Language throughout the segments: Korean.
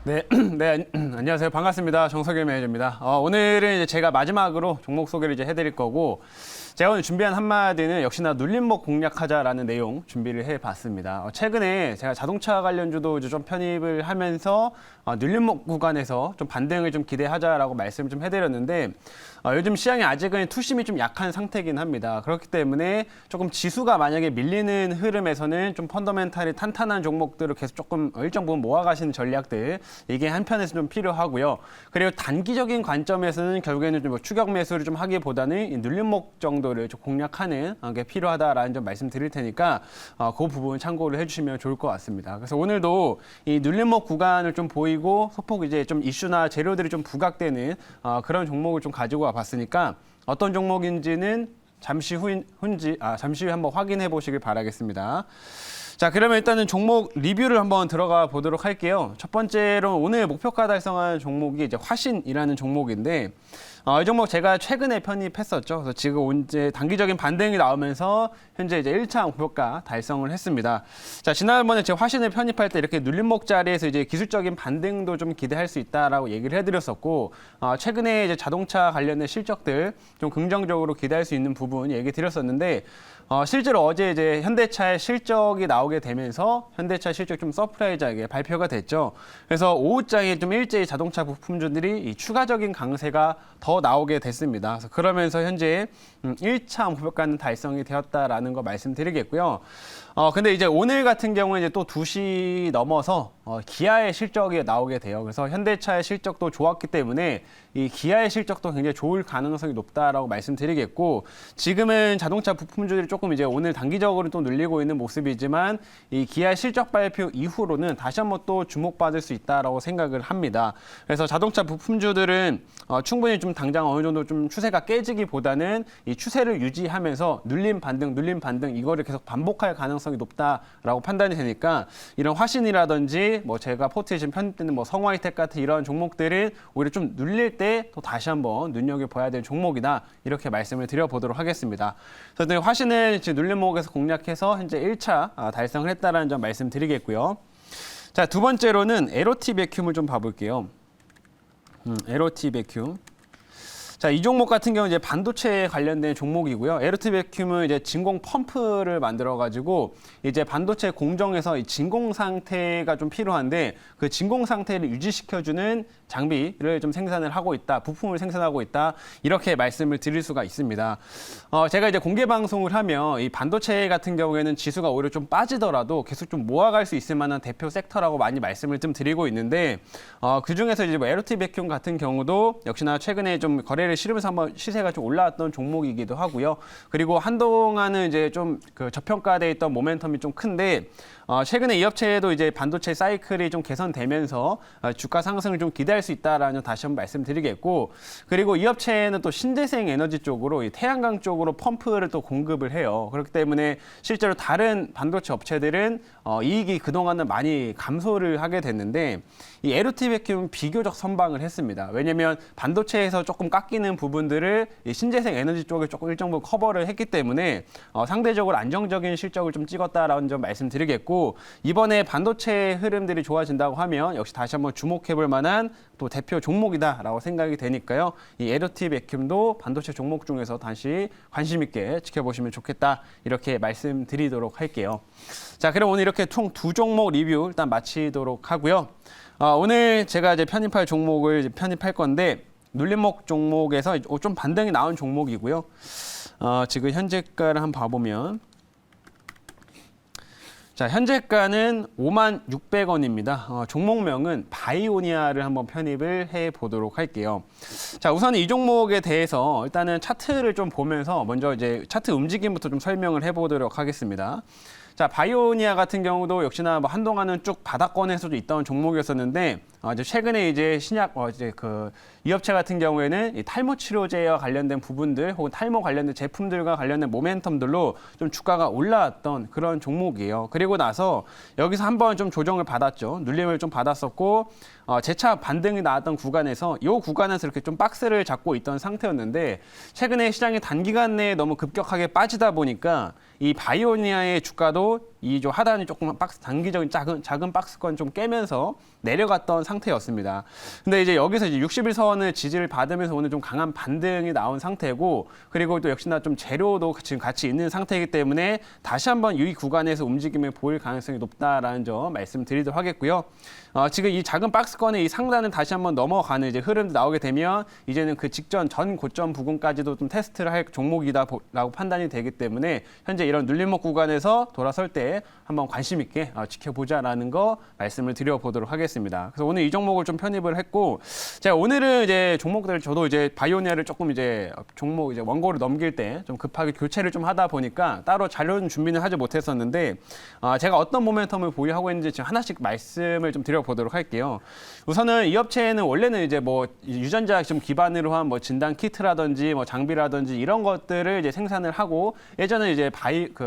네, 네, 안녕하세요. 반갑습니다. 정석일 매니저입니다. 오늘은 이제 제가 마지막으로 종목 소개를 이제 해드릴 거고, 제가 오늘 준비한 한마디는 역시나 눌림목 공략하자라는 내용 준비를 해봤습니다. 최근에 제가 자동차 관련주도 이제 좀 편입을 하면서 눌림목 구간에서 좀 반등을 좀 기대하자라고 말씀을 좀 해드렸는데, 요즘 시장이 아직은 투심이 좀 약한 상태이긴 합니다. 그렇기 때문에 조금 지수가 만약에 밀리는 흐름에서는 좀 펀더멘탈이 탄탄한 종목들을 계속 조금 일정 부분 모아가시는 전략들, 이게 한편에서 좀 필요하고요. 그리고 단기적인 관점에서는 결국에는 좀 추격 매수를 좀 하기보다는 이 눌림목 정도를 좀 공략하는 게 필요하다라는 점 말씀드릴 테니까 그 부분 참고를 해주시면 좋을 것 같습니다. 그래서 오늘도 이 눌림목 구간을 좀 보이고 소폭 이제 좀 이슈나 재료들이 좀 부각되는 그런 종목을 좀 가지고 와봤으니까 어떤 종목인지는 잠시 후에 한번 확인해 보시길 바라겠습니다. 자, 그러면 일단은 종목 리뷰를 한번 들어가 보도록 할게요. 첫 번째로 오늘 목표가 달성한 종목이 이제 화신이라는 종목인데, 이 종목 제가 최근에 편입했었죠. 그래서 지금 이제 단기적인 반등이 나오면서 현재 이제 1차 목표가 달성을 했습니다. 자, 지난번에 제가 화신을 편입할 때 이렇게 눌림목 자리에서 이제 기술적인 반등도 좀 기대할 수 있다라고 얘기를 해드렸었고, 최근에 이제 자동차 관련된 실적들 좀 긍정적으로 기대할 수 있는 부분 얘기 드렸었는데, 실제로 어제 이제 현대차의 실적이 나오게 되면서 현대차 실적 좀 서프라이즈하게 발표가 됐죠. 그래서 오후장에 좀 일제히 자동차 부품주들이 이 추가적인 강세가 더 나오게 됐습니다. 그러면서 현재 1차 목표가는 달성이 되었다라는 거 말씀드리겠고요. 근데 이제 오늘 같은 경우에 이제 또 2시 넘어서 기아의 실적이 나오게 돼요. 그래서 현대차의 실적도 좋았기 때문에 이 기아의 실적도 굉장히 좋을 가능성이 높다라고 말씀드리겠고, 지금은 자동차 부품주들이 조금 이제 오늘 단기적으로 또 눌리고 있는 모습이지만 이 기아의 실적 발표 이후로는 다시 한번 또 주목받을 수 있다라고 생각을 합니다. 그래서 자동차 부품주들은 충분히 좀 당장 어느 정도 좀 추세가 깨지기보다는 이 추세를 유지하면서 눌림 반등 이거를 계속 반복할 가능성이 높다라고 판단이 되니까 이런 화신이라든지 뭐 제가 포트에 지금 편입되는 뭐 성화이텍 같은 이런 종목들은 오히려 좀 눌릴 때 또 다시 한번 눈여겨봐야 될 종목이다, 이렇게 말씀을 드려보도록 하겠습니다. 그래서 화신을 지금 눌림목에서 공략해서 현재 1차 달성을 했다는 점 말씀드리겠고요. 자, 두 번째로는 에로티 베큐움을 좀 봐볼게요. 에로티 베큐움. 자, 이 종목 같은 경우는 이제 반도체에 관련된 종목이고요. 에로티 베큐움은 이제 진공 펌프를 만들어가지고 이제 반도체 공정에서 이 진공 상태가 좀 필요한데 그 진공 상태를 유지시켜주는 장비를 좀 생산을 하고 있다, 부품을 생산하고 있다, 이렇게 말씀을 드릴 수가 있습니다. 제가 이제 공개 방송을 하면 이 반도체 같은 경우에는 지수가 오히려 좀 빠지더라도 계속 좀 모아갈 수 있을 만한 대표 섹터라고 많이 말씀을 좀 드리고 있는데, 그 중에서 이제 뭐 에로티 베큐움 같은 경우도 역시나 최근에 좀 거래를 실으면서 한번 시세가 좀 올라왔던 종목이기도 하고요. 그리고 한동안은 이제 좀 그 저평가돼 있던 모멘텀이 좀 큰데, 최근에 이 업체에도 이제 반도체 사이클이 좀 개선되면서 주가 상승을 좀 기대할 수 있다라는 다시 한번 말씀드리겠고, 그리고 이 업체는 또 신재생 에너지 쪽으로 이 태양광 쪽으로 펌프를 또 공급을 해요. 그렇기 때문에 실제로 다른 반도체 업체들은 이익이 그동안은 많이 감소를 하게 됐는데 이 에로티 베큐움은 비교적 선방을 했습니다. 왜냐하면 반도체에서 조금 깎이는 부분들을 이 신재생 에너지 쪽에 조금 일정 부분 커버를 했기 때문에 상대적으로 안정적인 실적을 좀 찍었다라는 점 말씀드리겠고, 이번에 반도체 흐름들이 좋아진다고 하면 역시 다시 한번 주목해볼 만한 또 대표 종목이다라고 생각이 되니까요. 이 에로티 베큐움도 반도체 종목 중에서 다시 관심 있게 지켜보시면 좋겠다, 이렇게 말씀드리도록 할게요. 자, 그럼 오늘 이렇게 총 두 종목 리뷰 일단 마치도록 하고요. 오늘 제가 이제 편입할 종목을 이제 편입할 건데 눌림목 종목에서 좀 반등이 나온 종목이고요. 지금 현재가를 한번 봐보면, 자, 현재가는 56,600원입니다. 종목명은 바이오니아를 한번 편입을 해 보도록 할게요. 자, 우선 이 종목에 대해서 일단은 차트를 좀 보면서 먼저 이제 차트 움직임부터 좀 설명을 해 보도록 하겠습니다. 자, 바이오니아 같은 경우도 역시나 뭐 한동안은 쭉 바닥권에서도 있던 종목이었었는데, 이제 최근에 이제 신약, 이 업체 같은 경우에는 이 탈모 치료제와 관련된 부분들 혹은 탈모 관련된 제품들과 관련된 모멘텀들로 좀 주가가 올라왔던 그런 종목이에요. 그리고 나서 여기서 한번 좀 조정을 받았죠. 눌림을 좀 받았었고, 재차 반등이 나왔던 구간에서 이 구간에서 이렇게 좀 박스를 잡고 있던 상태였는데, 최근에 시장이 단기간 내에 너무 급격하게 빠지다 보니까 이 바이오니아의 주가도 이 좀 하단이 조금 단기적인 작은 박스권 좀 깨면서 내려갔던 상태였습니다. 근데 이제 여기서 이제 60일선을 지지를 받으면서 오늘 좀 강한 반등이 나온 상태고, 그리고 또 역시나 좀 재료도 지금 같이 있는 상태이기 때문에 다시 한번 이 구간에서 움직임을 보일 가능성이 높다라는 점 말씀드리도록 하겠고요. 지금 이 작은 박스권의 이 상단을 다시 한번 넘어가는 이제 흐름도 나오게 되면 이제는 그 직전 전 고점 부근까지도 좀 테스트를 할 종목이다라고 판단이 되기 때문에 현재 이런 눌림목 구간에서 돌아설 때 한번 관심 있게 지켜보자라는 거 말씀을 드려보도록 하겠습니다. 그래서 오늘 이 종목을 좀 편입을 했고, 제가 오늘은 이제 종목들 저도 이제 바이오니아를 조금 이제 종목 이제 원고를 넘길 때 좀 급하게 교체를 좀 하다 보니까 따로 자료는 준비는 하지 못했었는데 제가 어떤 모멘텀을 보유하고 있는지 지금 하나씩 말씀을 좀 드려보도록 할게요. 우선은 이 업체는 원래는 이제 뭐 유전자 좀 기반으로 한 뭐 진단 키트라든지 뭐 장비라든지 이런 것들을 이제 생산을 하고, 예전에 이제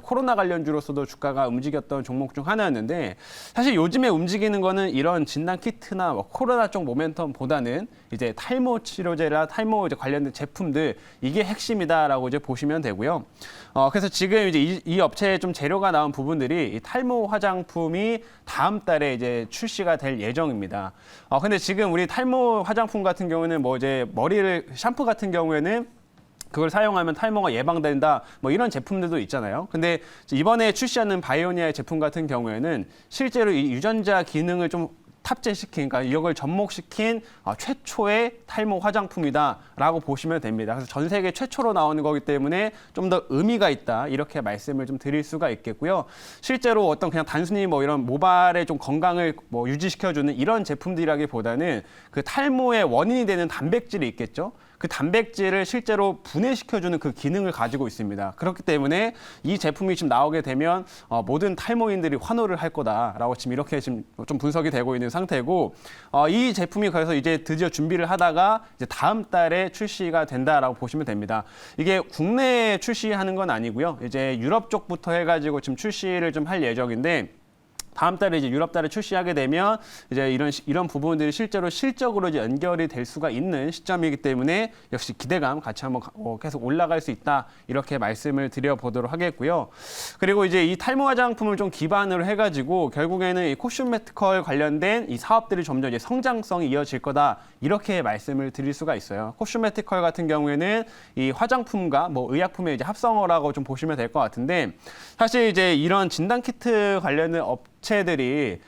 코로나 관련주로서도 주가가 움직였던 종목 중 하나였는데, 사실 요즘에 움직이는 거는 이런 진단 키트나 뭐 코로나 쪽 모멘텀보다는 이제 탈모 치료제나 탈모 이제 관련된 제품들, 이게 핵심이다라고 이제 보시면 되고요. 그래서 지금 이제 이 업체에 좀 재료가 나온 부분들이 이 탈모 화장품이 다음 달에 이제 출시가 될 예정입니다. 근데 지금 우리 탈모 화장품 같은 경우는 뭐 이제 머리를 샴푸 같은 경우에는 그걸 사용하면 탈모가 예방된다, 뭐 이런 제품들도 있잖아요. 근데 이번에 출시하는 바이오니아의 제품 같은 경우에는 실제로 이 유전자 기능을 좀 탑재시킨, 그러니까 이걸 접목시킨 최초의 탈모 화장품이다라고 보시면 됩니다. 그래서 전 세계 최초로 나오는 거기 때문에 좀 더 의미가 있다, 이렇게 말씀을 좀 드릴 수가 있겠고요. 실제로 어떤 그냥 단순히 뭐 이런 모발의 좀 건강을 뭐 유지시켜주는 이런 제품들이라기보다는 그 탈모의 원인이 되는 단백질이 있겠죠. 그 단백질을 실제로 분해시켜주는 그 기능을 가지고 있습니다. 그렇기 때문에 이 제품이 지금 나오게 되면 모든 탈모인들이 환호를 할 거다라고 지금 이렇게 지금 좀 분석이 되고 있는 상태고, 이 제품이 그래서 이제 드디어 준비를 하다가 이제 다음 달에 출시가 된다라고 보시면 됩니다. 이게 국내에 출시하는 건 아니고요. 이제 유럽 쪽부터 해가지고 지금 출시를 좀 할 예정인데, 다음 달에 이제 유럽 달에 출시하게 되면 이제 이런 부분들이 실적으로 이제 연결이 될 수가 있는 시점이기 때문에 역시 기대감 같이 한번 계속 올라갈 수 있다, 이렇게 말씀을 드려보도록 하겠고요. 그리고 이제 이 탈모 화장품을 좀 기반으로 해가지고 결국에는 이 코스메티컬 관련된 이 사업들이 점점 이제 성장성이 이어질 거다, 이렇게 말씀을 드릴 수가 있어요. 코스메티컬 같은 경우에는 이 화장품과 뭐 의약품의 이제 합성어라고 좀 보시면 될 것 같은데, 사실 이제 이런 진단 키트 관련된 업체들이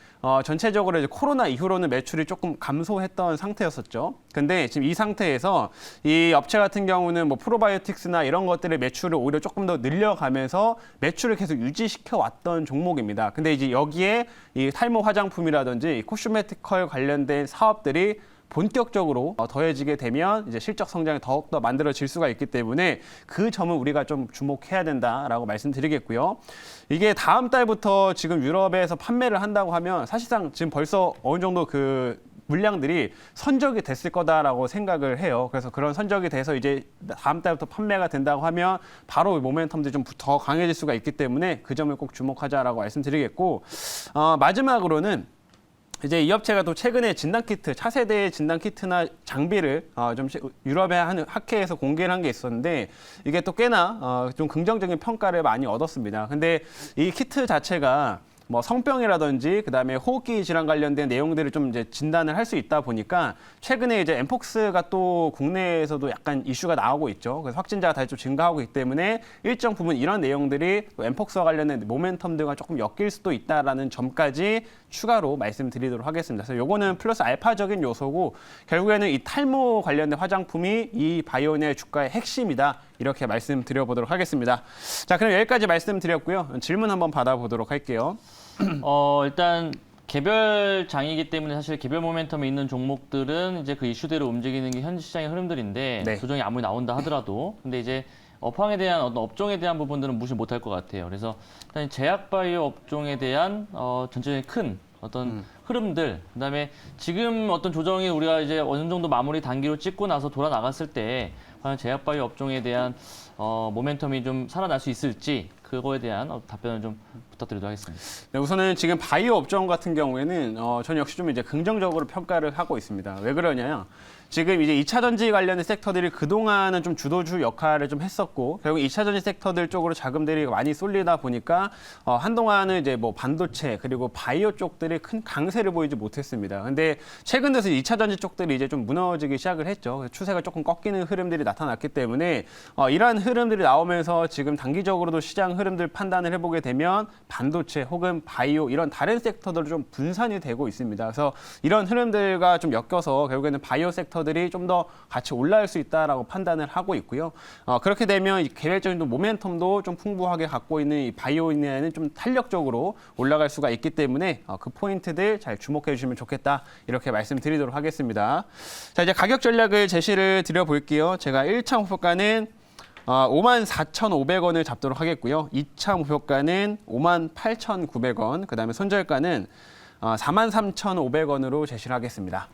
전체적으로 이제 코로나 이후로는 매출이 조금 감소했던 상태였었죠. 근데 지금 이 상태에서 이 업체 같은 경우는 뭐 프로바이오틱스나 이런 것들의 매출을 오히려 조금 더 늘려가면서 매출을 계속 유지시켜 왔던 종목입니다. 근데 이제 여기에 이 탈모 화장품이라든지 코스메티컬 관련된 사업들이 본격적으로 더해지게 되면 이제 실적 성장이 더욱더 만들어질 수가 있기 때문에 그 점은 우리가 좀 주목해야 된다라고 말씀드리겠고요. 이게 다음 달부터 지금 유럽에서 판매를 한다고 하면 사실상 지금 벌써 어느 정도 그 물량들이 선적이 됐을 거다라고 생각을 해요. 그래서 그런 선적이 돼서 이제 다음 달부터 판매가 된다고 하면 바로 모멘텀들이 좀 더 강해질 수가 있기 때문에 그 점을 꼭 주목하자라고 말씀드리겠고, 마지막으로는 이제 이 업체가 또 최근에 진단키트, 차세대 진단키트나 장비를 좀 유럽의 한 학회에서 공개를 한 게 있었는데, 이게 또 꽤나 좀 긍정적인 평가를 많이 얻었습니다. 근데 이 키트 자체가 뭐 성병이라든지 그다음에 호흡기 질환 관련된 내용들을 좀 이제 진단을 할 수 있다 보니까 최근에 이제 엠폭스가 또 국내에서도 약간 이슈가 나오고 있죠. 그래서 확진자가 다시 좀 증가하고 있기 때문에 일정 부분 이런 내용들이 엠폭스와 관련된 모멘텀들과 조금 엮일 수도 있다라는 점까지 추가로 말씀드리도록 하겠습니다. 그래서 요거는 플러스 알파적인 요소고, 결국에는 이 탈모 관련된 화장품이 이 바이오니아의 주가의 핵심이다, 이렇게 말씀드려보도록 하겠습니다. 자, 그럼 여기까지 말씀드렸고요. 질문 한번 받아보도록 할게요. 일단 개별 장이기 때문에 사실 개별 모멘텀이 있는 종목들은 이제 그 이슈대로 움직이는 게 현지 시장의 흐름들인데, 네. 조정이 아무리 나온다 하더라도 근데 이제 업황에 대한 어떤 업종에 대한 부분들은 무시 못할 것 같아요. 그래서 일단 제약바이오 업종에 대한 전체적인 큰 어떤 흐름들, 그다음에 지금 어떤 조정이 우리가 이제 어느 정도 마무리 단기로 찍고 나서 돌아 나갔을 때 과연 제약바이오 업종에 대한 모멘텀이 좀 살아날 수 있을지 그거에 대한 답변을 좀 부탁드리도록 하겠습니다. 네, 우선은 지금 바이오 업종 같은 경우에는 저는 역시 좀 이제 긍정적으로 평가를 하고 있습니다. 왜 그러냐요? 지금 이제 2차 전지 관련된 섹터들이 그동안은 좀 주도주 역할을 좀 했었고, 결국 2차 전지 섹터들 쪽으로 자금들이 많이 쏠리다 보니까 한동안은 이제 뭐 반도체 그리고 바이오 쪽들이 큰 강세를 보이지 못했습니다. 근데 최근 들어서 2차 전지 쪽들이 이제 좀 무너지기 시작을 했죠. 추세가 조금 꺾이는 흐름들이 나타났기 때문에 이러한 흐름들이 나오면서 지금 단기적으로도 시장 흐름들 판단을 해보게 되면 반도체 혹은 바이오 이런 다른 섹터들로 좀 분산이 되고 있습니다. 그래서 이런 흐름들과 좀 엮여서 결국에는 바이오 섹터들이 좀 더 같이 올라올 수 있다라고 판단을 하고 있고요. 그렇게 되면 이 개별적인 모멘텀도 좀 풍부하게 갖고 있는 이 바이오인에는 좀 탄력적으로 올라갈 수가 있기 때문에 그 포인트들 잘 주목해 주시면 좋겠다 이렇게 말씀드리도록 하겠습니다. 자, 이제 가격 전략을 제시를 드려볼게요. 제가 1차 목표가는 54,500원을 잡도록 하겠고요. 2차 목표가는 58,900원, 그다음에 손절가는 43,500원으로 제시를 하겠습니다.